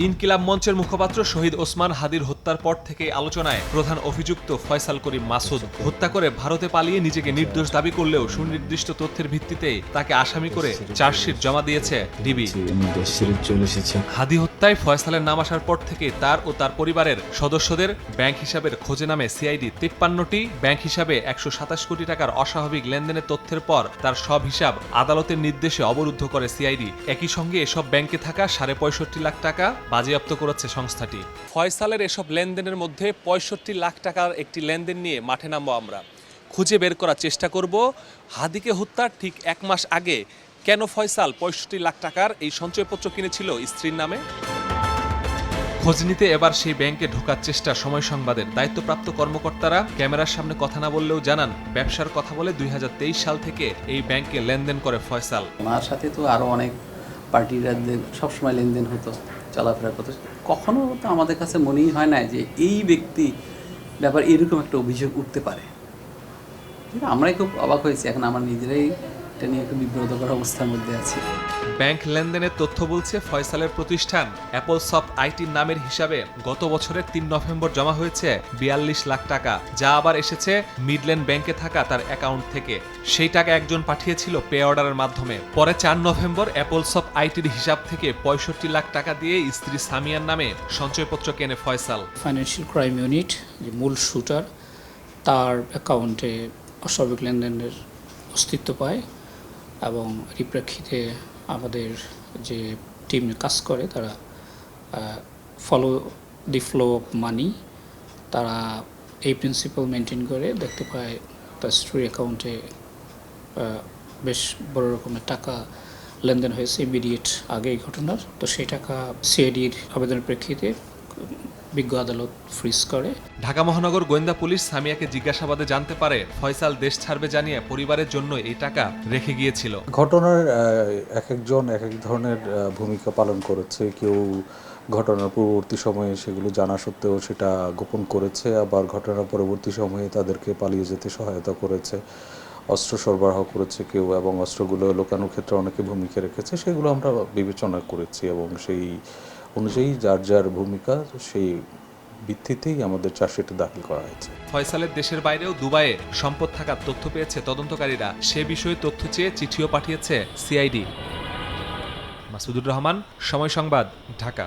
ইনকিলাব মঞ্চের মুখপাত্র শহীদ ওসমান হাদির হত্যার পর থেকে আলোচনায় প্রধান অভিযুক্ত ফয়সাল করিম মাসুদ হত্যা করে ভারতে পালিয়ে নিজেকে নির্দোষ দাবি করলেও সুনির্দিষ্ট তথ্যের ভিত্তিতে তাকে আসামি করে চার্জশিট জমা দিয়েছে ডিবি। হাদি হত্যায় ফয়সালের নাম আসার পর থেকে তার ও তার পরিবারের সদস্যদের ব্যাংক হিসাবের খোঁজে নামে সিআইডি। 53টি ব্যাংক হিসাবে 127 কোটি টাকার অস্বাভাবিক লেনদেনের তথ্যের পর তার সব হিসাব আদালতের নির্দেশে অবরুদ্ধ করে সিআইডি। একই সঙ্গে এসব ব্যাংকে থাকা 65.5 লাখ টাকা বাজেয়াপ্ত করেছে সংস্থাটি। ফয়সালের এসব লেনদেনের মধ্যে 65 লাখ টাকার একটি লেনদেন নিয়ে মাঠে নামবো আমরা। খুঁজে বের করার চেষ্টা করব হাদিকে হত্যার ঠিক 1 মাস আগে কেন ফয়সাল 65 লাখ টাকার এই সঞ্চয়পত্র কিনেছিল স্ত্রীর নামে। খোঁজ নিতে এবার সেই ব্যাংকে ঢোকার চেষ্টা সময় সংবাদের। দায়িত্বপ্রাপ্ত কর্মকর্তারা ক্যামেরার সামনে কথা না বললেও জানান ব্যবসার কথা বলে 2023 সাল থেকে এই ব্যাংকে লেনদেন করে ফয়সাল। ওনার সাথে তো আরও অনেক পার্টিরা সবসময় লেনদেন হতো, চলাফেরা করতো। কখনো তো আমাদের কাছে মনেই হয় না যে এই ব্যক্তি ব্যাপার এরকম একটা অভিযোগ উঠতে পারে। আমরাই খুব অবাক হয়েছি, এখন আমার নিজেরাই এটা নিয়ে একটু বিব্রতকর অবস্থার মধ্যে আছি। ব্যাংক লেনদেনের তথ্য বলছে ফয়সালের প্রতিষ্ঠান অ্যাপলসফট আইটির নামের হিসাবে গত বছরের 3 নভেম্বর জমা হয়েছে 42 লাখ টাকা, যা আবার এসেছে মিডল্যান্ড ব্যাংকে থাকা তার অ্যাকাউন্ট থেকে। সেই টাকা একজন পাঠিয়েছিল পে অর্ডারের মাধ্যমে। পরে 4 নভেম্বর অ্যাপলসফট আইটির হিসাব থেকে 65 লাখ টাকা দিয়ে স্ত্রী সামিয়ার নামে সঞ্চয়পত্র কেনে ফয়সাল। ফাইন্যান্সিয়াল ক্রাইম ইউনিট যে মূল শুটার, তার অ্যাকাউন্টে অস্বাভাবিক লেনদেনের অস্তিত্ব পায় এবং এর প্রেক্ষিতে আমাদের যে টিম কাজ করে তারা follow the flow of money, তারা এই প্রিন্সিপাল মেনটেন করে দেখতে পায় তার স্ত্রীর অ্যাকাউন্টে বেশ বড় রকমের টাকা লেনদেন হয়েছে ইমিডিয়েট আগে এই ঘটনার। তো সেই টাকা সিআইডির আবেদনের প্রেক্ষিতে বিজ্ঞ আদালত ফ্রিজ করে। ঢাকা মহানগর গোয়েন্দা পুলিশ সামিয়াকে জিজ্ঞাসাবাদে জানতে পারে ফয়সাল দেশ ছাড়বে জানিয়ে পরিবারের জন্য এই টাকা রেখে গিয়েছিল। ঘটনার এক একজন এক এক ধরনের ভূমিকা পালন করেছে। কেউ ঘটনার পূর্ববর্তী সময়ে সেগুলো জানা সত্ত্বেও সেটা গোপন করেছে, আবার ঘটনার পরবর্তী সময়ে তাদেরকে পালিয়ে যেতে সহায়তা করেছে, অস্ত্র সরবরাহ করেছে কেউ, এবং অস্ত্রগুলো লোকানোর ক্ষেত্রে অনেকে ভূমিকা রেখেছে। সেগুলো আমরা বিবেচনা করেছি এবং সেই অনুযায়ী যার যার ভূমিকা সেই ভিত্তিতেই আমাদের চার্জশিটে দাখিল করা হয়েছে। ফয়সালের দেশের বাইরেও দুবাইয়ে সম্পদ থাকার তথ্য পেয়েছে তদন্তকারীরা। সে বিষয়ে তথ্য চেয়ে চিঠিও পাঠিয়েছে সিআইডি। মাসুদুর রহমান, সময় সংবাদ, ঢাকা।